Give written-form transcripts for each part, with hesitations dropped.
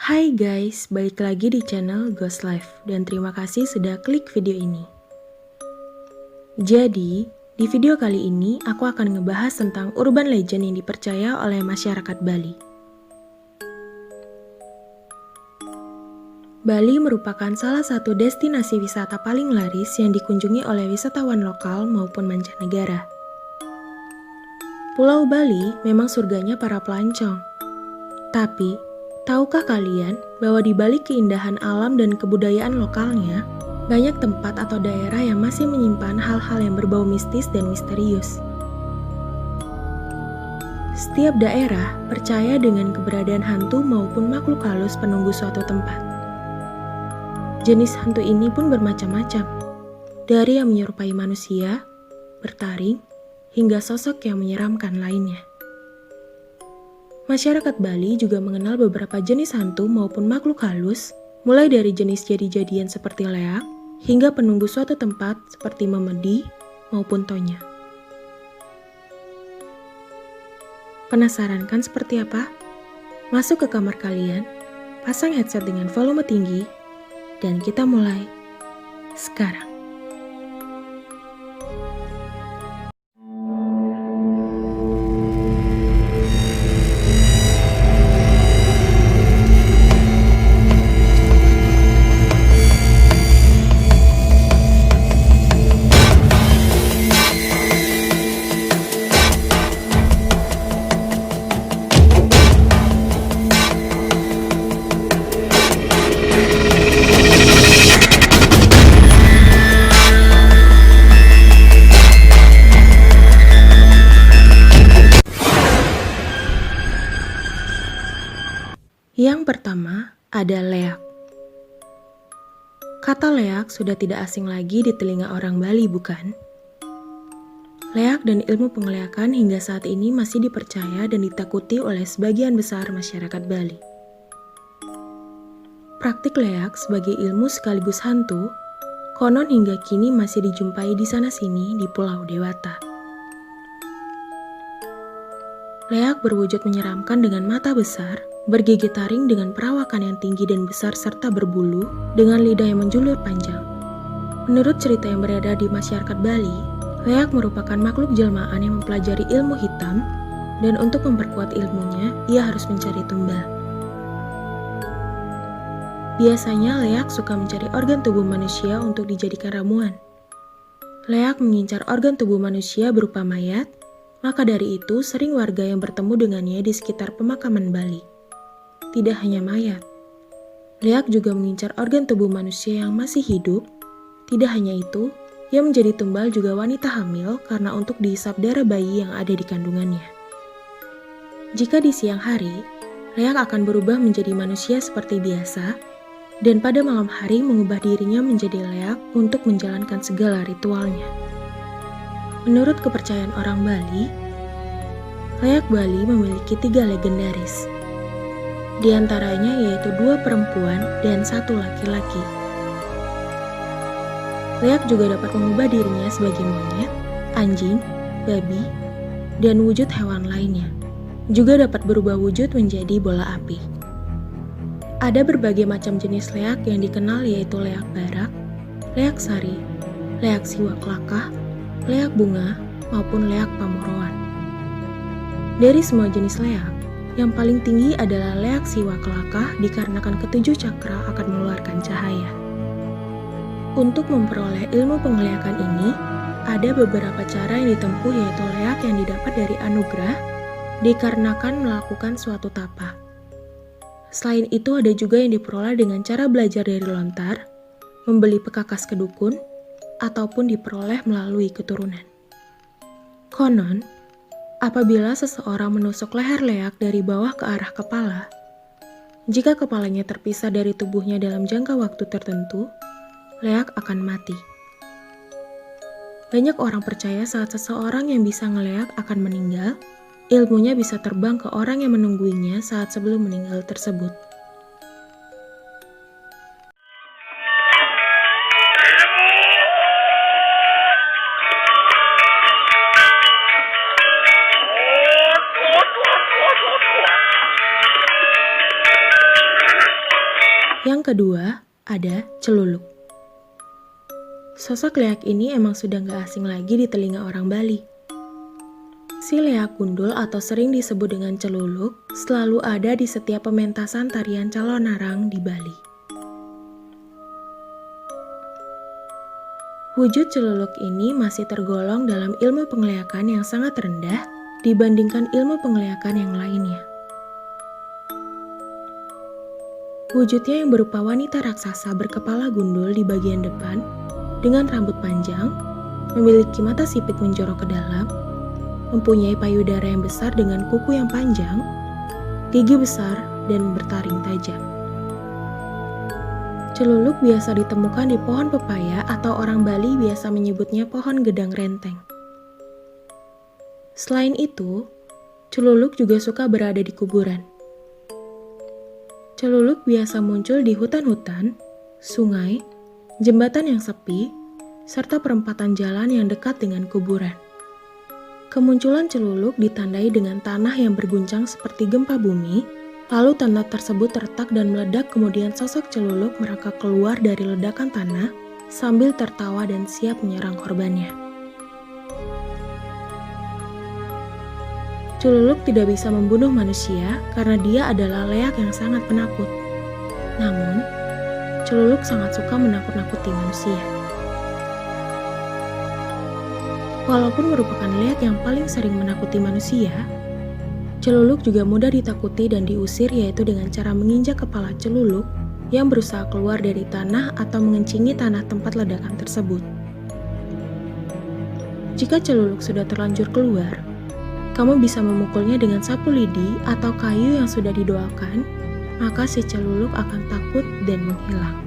Hai guys, balik lagi di channel Ghost Life dan terima kasih sudah klik video ini. Jadi, di video kali ini aku akan ngebahas tentang urban legend yang dipercaya oleh masyarakat Bali. Bali merupakan salah satu destinasi wisata paling laris yang dikunjungi oleh wisatawan lokal maupun mancanegara. Pulau Bali memang surganya para pelancong. Tapi, tahukah kalian bahwa di balik keindahan alam dan kebudayaan lokalnya, banyak tempat atau daerah yang masih menyimpan hal-hal yang berbau mistis dan misterius. Setiap daerah percaya dengan keberadaan hantu maupun makhluk halus penunggu suatu tempat. Jenis hantu ini pun bermacam-macam, dari yang menyerupai manusia, bertaring, hingga sosok yang menyeramkan lainnya. Masyarakat Bali juga mengenal beberapa jenis hantu maupun makhluk halus, mulai dari jenis jadi-jadian seperti leak, hingga penunggu suatu tempat seperti memedi maupun tonya. Penasaran kan seperti apa? Masuk ke kamar kalian, pasang headset dengan volume tinggi, dan kita mulai sekarang. Yang pertama ada leak. Kata leak sudah tidak asing lagi di telinga orang Bali, bukan? Leak dan ilmu pengeleakan hingga saat ini masih dipercaya dan ditakuti oleh sebagian besar masyarakat Bali. Praktik leak sebagai ilmu sekaligus hantu, konon hingga kini masih dijumpai di sana-sini di Pulau Dewata. Leak berwujud menyeramkan dengan mata besar, bergigi taring dengan perawakan yang tinggi dan besar serta berbulu, dengan lidah yang menjulur panjang. Menurut cerita yang beredar di masyarakat Bali, leak merupakan makhluk jelmaan yang mempelajari ilmu hitam, dan untuk memperkuat ilmunya, ia harus mencari tumbal. Biasanya leak suka mencari organ tubuh manusia untuk dijadikan ramuan. Leak mengincar organ tubuh manusia berupa mayat, maka dari itu sering warga yang bertemu dengannya di sekitar pemakaman Bali. Tidak hanya mayat, leak juga mengincar organ tubuh manusia yang masih hidup. Tidak hanya itu, ia menjadi tumbal juga wanita hamil karena untuk dihisap darah bayi yang ada di kandungannya. Jika di siang hari, leak akan berubah menjadi manusia seperti biasa, dan pada malam hari mengubah dirinya menjadi leak untuk menjalankan segala ritualnya. Menurut kepercayaan orang Bali, leak Bali memiliki 3 legendaris. Di antaranya yaitu 2 perempuan dan 1 laki-laki. Leak juga dapat mengubah dirinya sebagai monyet, anjing, babi, dan wujud hewan lainnya. Juga dapat berubah wujud menjadi bola api. Ada berbagai macam jenis leak yang dikenal yaitu leak barak, leak sari, leak siwa kelakah, leak bunga, maupun leak pamoroan. Dari semua jenis leak, yang paling tinggi adalah leak siwa kelakah dikarenakan ketujuh cakra akan mengeluarkan cahaya. Untuk memperoleh ilmu pengeleakan ini, ada beberapa cara yang ditempuh yaitu leak yang didapat dari anugerah dikarenakan melakukan suatu tapa. Selain itu ada juga yang diperoleh dengan cara belajar dari lontar, membeli pekakas ke dukun, ataupun diperoleh melalui keturunan. Konon, apabila seseorang menusuk leher leak dari bawah ke arah kepala, jika kepalanya terpisah dari tubuhnya dalam jangka waktu tertentu, leak akan mati. Banyak orang percaya saat seseorang yang bisa ngeleak akan meninggal, ilmunya bisa terbang ke orang yang menungguinya saat sebelum meninggal tersebut. Yang kedua, ada celuluk. Sosok leak ini emang sudah gak asing lagi di telinga orang Bali. Si leak gundul atau sering disebut dengan celuluk selalu ada di setiap pementasan tarian calonarang di Bali. Wujud celuluk ini masih tergolong dalam ilmu penglihakan yang sangat rendah dibandingkan ilmu penglihakan yang lainnya. Wujudnya yang berupa wanita raksasa berkepala gundul di bagian depan, dengan rambut panjang, memiliki mata sipit menjorok ke dalam, mempunyai payudara yang besar dengan kuku yang panjang, gigi besar, dan bertaring tajam. Celuluk biasa ditemukan di pohon pepaya atau orang Bali biasa menyebutnya pohon gedang renteng. Selain itu, celuluk juga suka berada di kuburan. Celuluk biasa muncul di hutan-hutan, sungai, jembatan yang sepi, serta perempatan jalan yang dekat dengan kuburan. Kemunculan celuluk ditandai dengan tanah yang berguncang seperti gempa bumi, lalu tanah tersebut retak dan meledak, kemudian sosok celuluk merangkak keluar dari ledakan tanah sambil tertawa dan siap menyerang korbannya. Celuluk tidak bisa membunuh manusia karena dia adalah leak yang sangat penakut. Namun, celuluk sangat suka menakut-nakuti manusia. Walaupun merupakan leak yang paling sering menakuti manusia, celuluk juga mudah ditakuti dan diusir, yaitu dengan cara menginjak kepala celuluk yang berusaha keluar dari tanah atau mengencingi tanah tempat ledakan tersebut. Jika celuluk sudah terlanjur keluar, kamu bisa memukulnya dengan sapu lidi atau kayu yang sudah didoakan, maka si celuluk akan takut dan menghilang.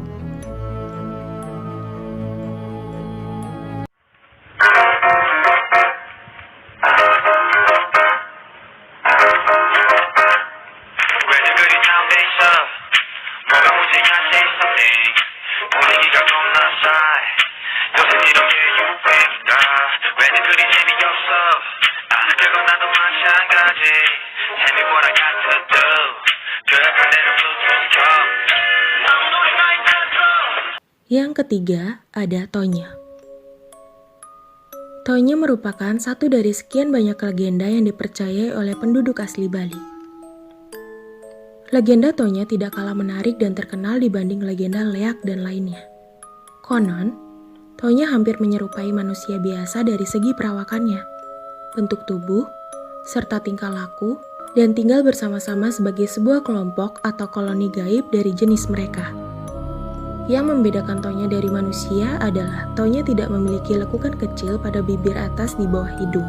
Yang ketiga, ada Tonya. Tonya merupakan satu dari sekian banyak legenda yang dipercayai oleh penduduk asli Bali. Legenda Tonya tidak kalah menarik dan terkenal dibanding legenda leak dan lainnya. Konon, Tonya hampir menyerupai manusia biasa dari segi perawakannya, bentuk tubuh, serta tingkah laku, dan tinggal bersama-sama sebagai sebuah kelompok atau koloni gaib dari jenis mereka. Yang membedakan Tonya dari manusia adalah Tonya tidak memiliki lekukan kecil pada bibir atas di bawah hidung.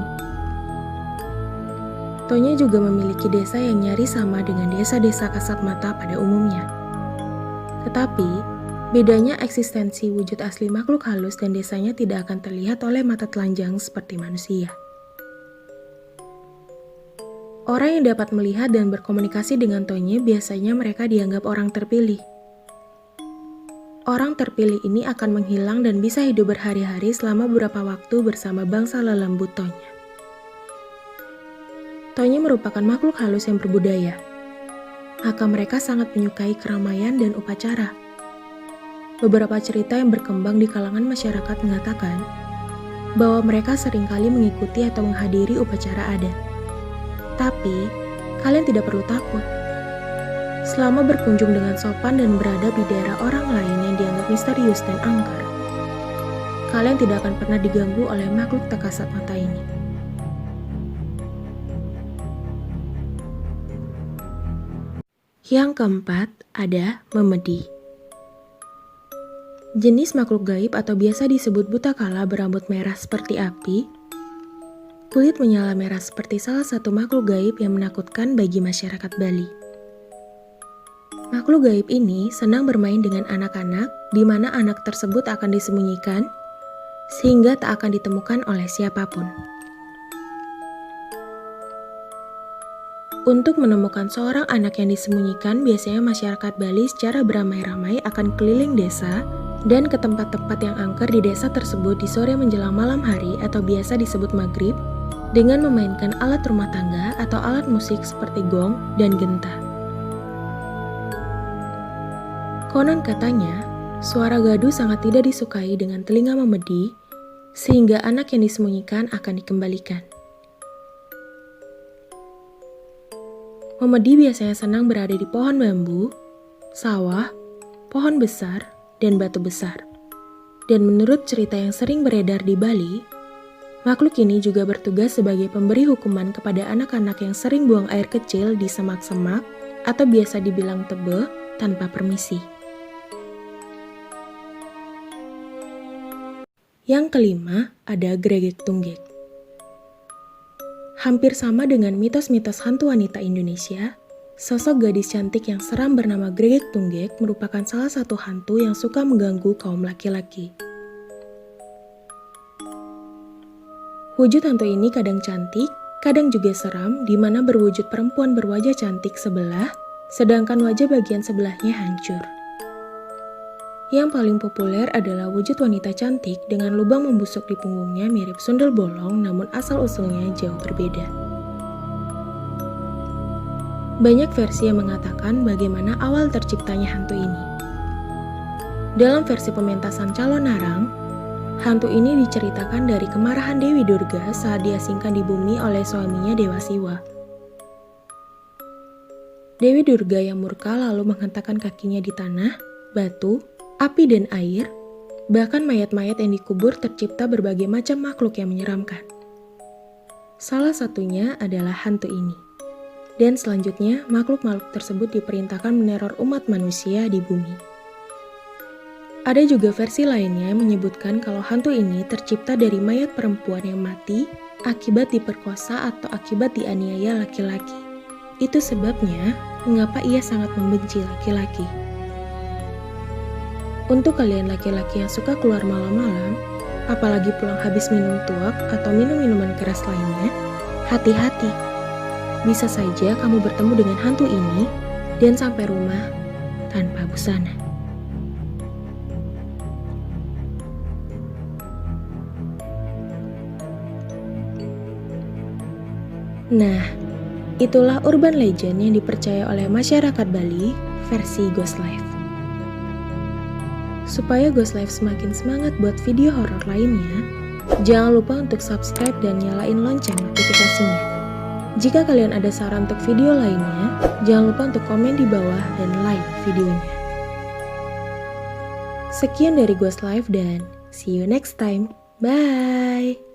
Tonya juga memiliki desa yang nyaris sama dengan desa-desa kasat mata pada umumnya. Tetapi, bedanya eksistensi wujud asli makhluk halus dan desanya tidak akan terlihat oleh mata telanjang seperti manusia. Orang yang dapat melihat dan berkomunikasi dengan Tonya biasanya mereka dianggap orang terpilih. Orang terpilih ini akan menghilang dan bisa hidup berhari-hari selama beberapa waktu bersama bangsa lelembut Tonya. Tonya merupakan makhluk halus yang berbudaya, maka mereka sangat menyukai keramaian dan upacara. Beberapa cerita yang berkembang di kalangan masyarakat mengatakan bahwa mereka seringkali mengikuti atau menghadiri upacara adat. Tapi, kalian tidak perlu takut. Selama berkunjung dengan sopan dan beradab di daerah orang lain yang dianggap misterius dan angker, kalian tidak akan pernah diganggu oleh makhluk tak kasat mata ini. Yang keempat, ada memedi. Jenis makhluk gaib atau biasa disebut buta kala berambut merah seperti api, kulit menyala merah seperti salah satu makhluk gaib yang menakutkan bagi masyarakat Bali. Makhluk gaib ini senang bermain dengan anak-anak, di mana anak tersebut akan disembunyikan, sehingga tak akan ditemukan oleh siapapun. Untuk menemukan seorang anak yang disembunyikan, biasanya masyarakat Bali secara beramai-ramai akan keliling desa dan ke tempat-tempat yang angker di desa tersebut di sore menjelang malam hari atau biasa disebut maghrib, dengan memainkan alat rumah tangga atau alat musik seperti gong dan genta. Konon katanya, suara gaduh sangat tidak disukai dengan telinga memedi, sehingga anak yang disembunyikan akan dikembalikan. Memedi biasanya senang berada di pohon bambu, sawah, pohon besar, dan batu besar. Dan menurut cerita yang sering beredar di Bali, makhluk ini juga bertugas sebagai pemberi hukuman kepada anak-anak yang sering buang air kecil di semak-semak atau biasa dibilang tebe tanpa permisi. Yang kelima, ada Gregek Tunggek. Hampir sama dengan mitos-mitos hantu wanita Indonesia, sosok gadis cantik yang seram bernama Gregek Tunggek merupakan salah satu hantu yang suka mengganggu kaum laki-laki. Wujud hantu ini kadang cantik, kadang juga seram, di mana berwujud perempuan berwajah cantik sebelah, sedangkan wajah bagian sebelahnya hancur. Yang paling populer adalah wujud wanita cantik dengan lubang membusuk di punggungnya mirip sundel bolong, namun asal-usulnya jauh berbeda. Banyak versi yang mengatakan bagaimana awal terciptanya hantu ini. Dalam versi pementasan calon narang, hantu ini diceritakan dari kemarahan Dewi Durga saat diasingkan di bumi oleh suaminya Dewa Siwa. Dewi Durga yang murka lalu menghentakkan kakinya di tanah, batu, api dan air, bahkan mayat-mayat yang dikubur tercipta berbagai macam makhluk yang menyeramkan. Salah satunya adalah hantu ini. Dan selanjutnya, makhluk-makhluk tersebut diperintahkan meneror umat manusia di bumi. Ada juga versi lainnya yang menyebutkan kalau hantu ini tercipta dari mayat perempuan yang mati akibat diperkosa atau akibat dianiaya laki-laki. Itu sebabnya mengapa ia sangat membenci laki-laki. Untuk kalian laki-laki yang suka keluar malam-malam, apalagi pulang habis minum tuak atau minum minuman keras lainnya, hati-hati. Bisa saja kamu bertemu dengan hantu ini dan sampai rumah tanpa busana. Nah, itulah urban legend yang dipercaya oleh masyarakat Bali versi Ghost Life. Supaya Ghost Life semakin semangat buat video horor lainnya, jangan lupa untuk subscribe dan nyalain lonceng notifikasinya. Jika kalian ada saran untuk video lainnya, jangan lupa untuk komen di bawah dan like videonya. Sekian dari Ghost Life dan see you next time. Bye!